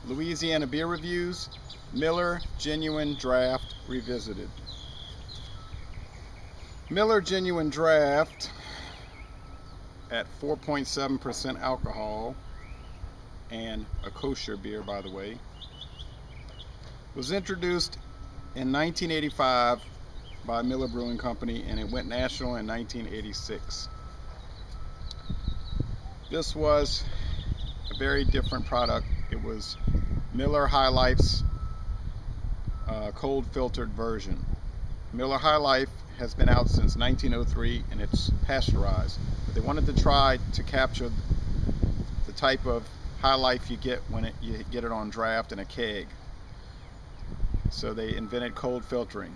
Louisiana Beer Reviews, Miller Genuine Draft Revisited. Miller Genuine Draft at 4.7% alcohol, and a kosher beer, by the way, was introduced in 1985 by Miller Brewing Company, and it went national in 1986. This was a very different product. It was Miller High Life's cold filtered version. Miller High Life has been out since 1903 and it's pasteurized. But they wanted to try to capture the type of High Life you get when you get it on draft in a keg. So they invented cold filtering.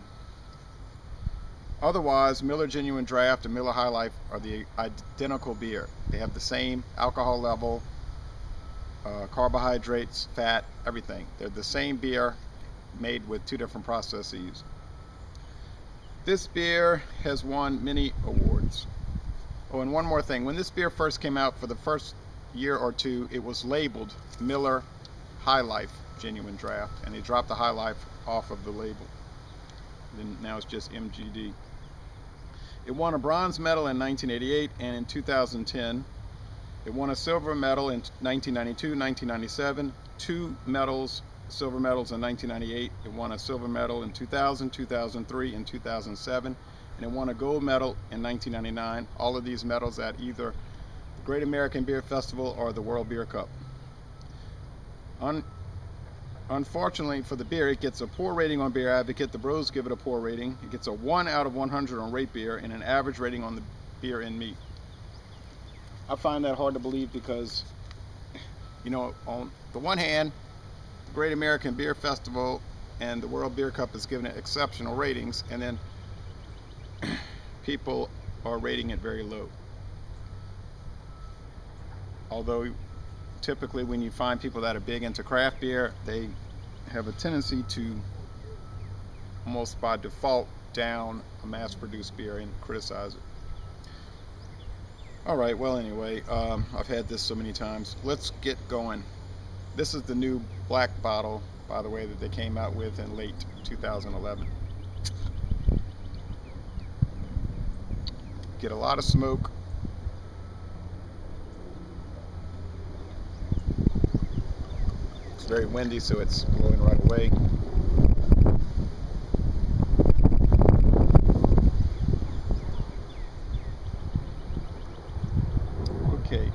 Otherwise, Miller Genuine Draft and Miller High Life are the identical beer. They have the same alcohol level, carbohydrates, fat, everything. They're the same beer made with two different processes. This beer has won many awards. Oh, and one more thing. When this beer first came out, for the first year or two, it was labeled Miller High Life Genuine Draft, and they dropped the High Life off of the label. Then now it's just MGD. It won a bronze medal in 1988 and in 2010. It won a silver medal in 1992, 1997, two silver medals in 1998. It won a silver medal in 2000, 2003, and 2007. And it won a gold medal in 1999. All of these medals at either the Great American Beer Festival or the World Beer Cup. Unfortunately for the beer, it gets a poor rating on Beer Advocate. The bros give it a poor rating. It gets a 1 out of 100 on Rate Beer and an average rating on the Beer and Me. I find that hard to believe because, you know, on the one hand, the Great American Beer Festival and the World Beer Cup is giving it exceptional ratings, and then people are rating it very low. Although typically when you find people that are big into craft beer, they have a tendency to almost by default down a mass-produced beer and criticize it. Alright, well anyway, I've had this so many times. Let's get going. This is the new black bottle, by the way, that they came out with in late 2011. Get a lot of smoke. It's very windy, so it's blowing right away. Okay.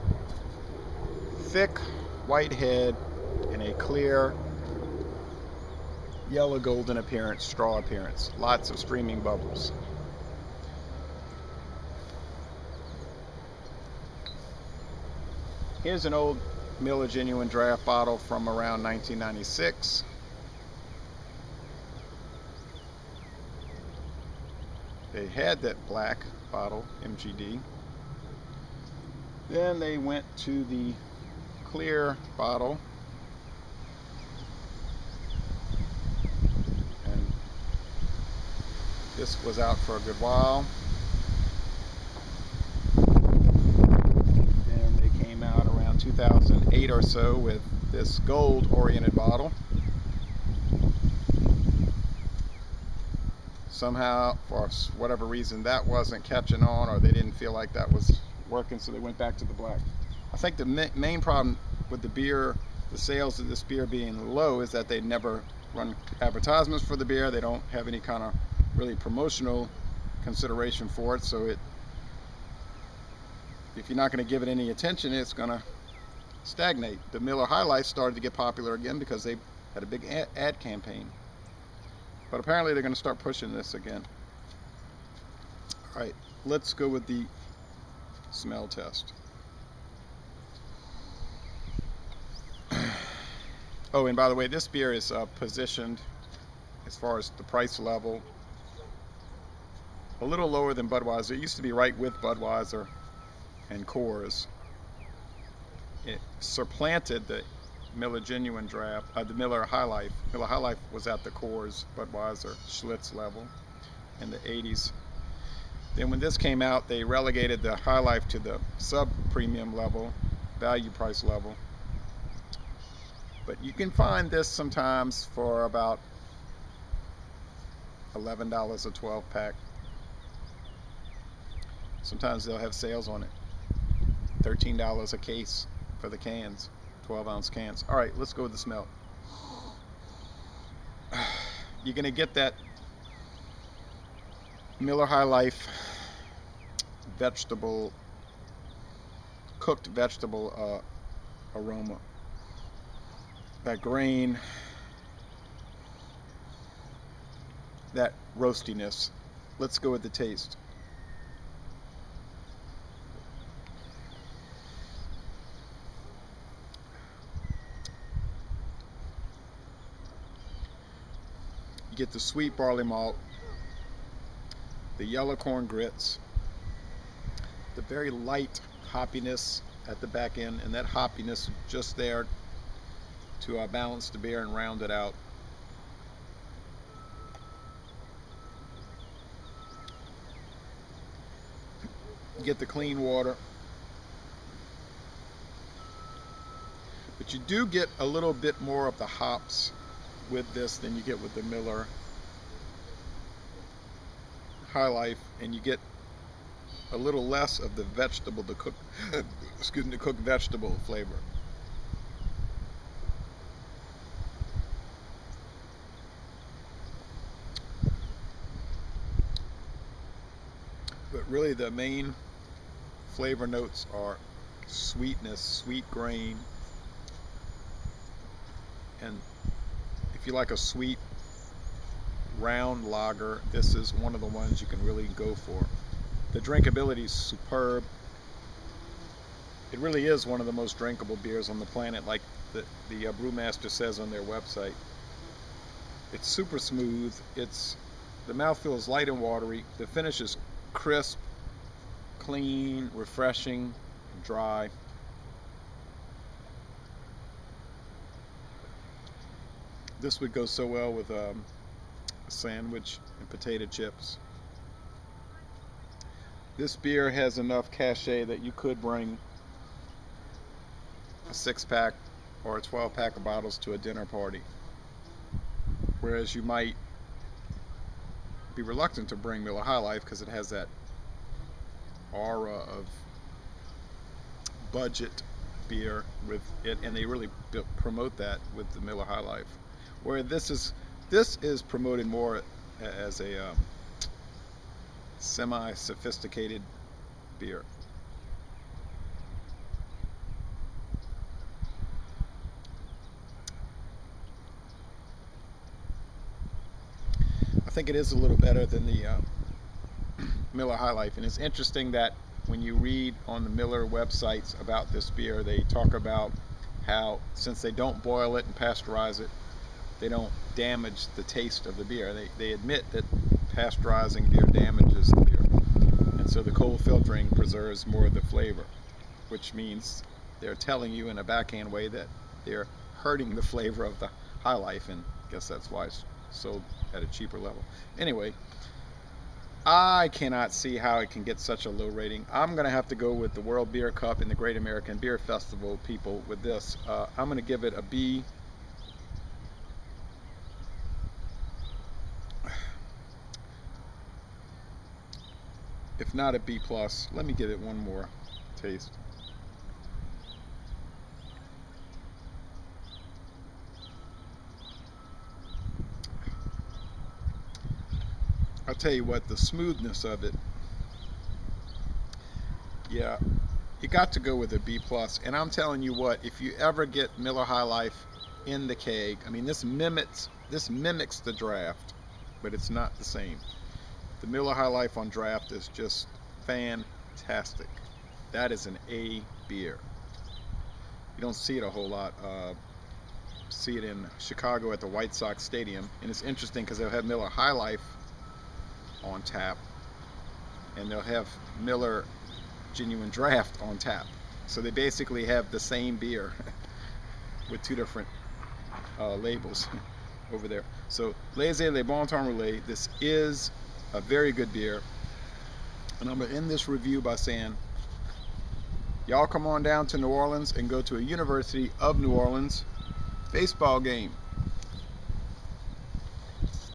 Thick white head and a clear yellow golden appearance, straw appearance. Lots of streaming bubbles. Here's an old Miller Genuine Draft bottle from around 1996. They had that black bottle, MGD. Then they went to the clear bottle, and this was out for a good while. Then they came out around 2008 or so with this gold oriented bottle. Somehow, for whatever reason, that wasn't catching on, or they didn't feel like that was working, so they went back to the black. I think the main problem with the beer, the sales of this beer being low, is that they never run advertisements for the beer. They don't have any kind of really promotional consideration for it, so if you're not going to give it any attention, it's going to stagnate. The Miller High Life started to get popular again because they had a big ad campaign, but apparently they're going to start pushing this again. All right, let's go with the smell test. Oh, and by the way, this beer is positioned, as far as the price level, a little lower than Budweiser. It used to be right with Budweiser and Coors. It supplanted the Miller Genuine Draft, the Miller High Life. Miller High Life was at the Coors, Budweiser, Schlitz level in the 80s. Then when this came out, they relegated the High Life to the sub-premium level, value price level. But you can find this sometimes for about $11 a 12 pack. Sometimes they'll have sales on it. $13 a case for the cans, 12-ounce cans. All right, let's go with the smell. You're gonna get that Miller High Life vegetable, cooked vegetable aroma. That grain, that roastiness. Let's go with the taste. You get the sweet barley malt, the yellow corn grits, the very light hoppiness at the back end, and that hoppiness just there to balance the beer and round it out. You get the clean water, but you do get a little bit more of the hops with this than you get with the Miller High Life, and you get a little less of the vegetable, the cooked, the cooked vegetable flavor. But really the main flavor notes are sweetness, sweet grain, and if you like a sweet round lager, this is one of the ones you can really go for. The drinkability is superb. It really is one of the most drinkable beers on the planet, like the brewmaster says on their website. It's super smooth. The mouthfeel is light and watery. The finish is crisp, clean, refreshing, dry. This would go so well with a sandwich and potato chips. This beer has enough cachet that you could bring a 6-pack or a 12-pack of bottles to a dinner party, whereas you might be reluctant to bring Miller High Life because it has that aura of budget beer with it, and they really promote that with the Miller High Life, where this is promoted more as a semi-sophisticated beer. I think it is a little better than the Miller High Life, and it's interesting that when you read on the Miller websites about this beer, they talk about how since they don't boil it and pasteurize it, they don't damage the taste of the beer. They admit that pasteurizing beer damages the beer, and so the cold filtering preserves more of the flavor, which means they're telling you in a backhand way that they're hurting the flavor of the High Life, and I guess that's why it's sold at a cheaper level. Anyway, I cannot see how it can get such a low rating. I'm going to have to go with the World Beer Cup and the Great American Beer Festival people with this. I'm going to give it a B. If not a B+. Let me give it one more taste. I'll tell you what, the smoothness of it, yeah, you got to go with a B+. And I'm telling you what, if you ever get Miller High Life in the keg, I mean, this mimics the draft, but it's not the same. The Miller High Life on draft is just fantastic. That is an A beer. You don't see it a whole lot. See it in Chicago at the White Sox Stadium, and it's interesting because they'll have Miller High Life on tap, and they'll have Miller Genuine Draft on tap. So they basically have the same beer with two different labels over there. So Laissez Le Bon Temps Roulé, this is a very good beer, and I'm going to end this review by saying, y'all come on down to New Orleans and go to a University of New Orleans baseball game.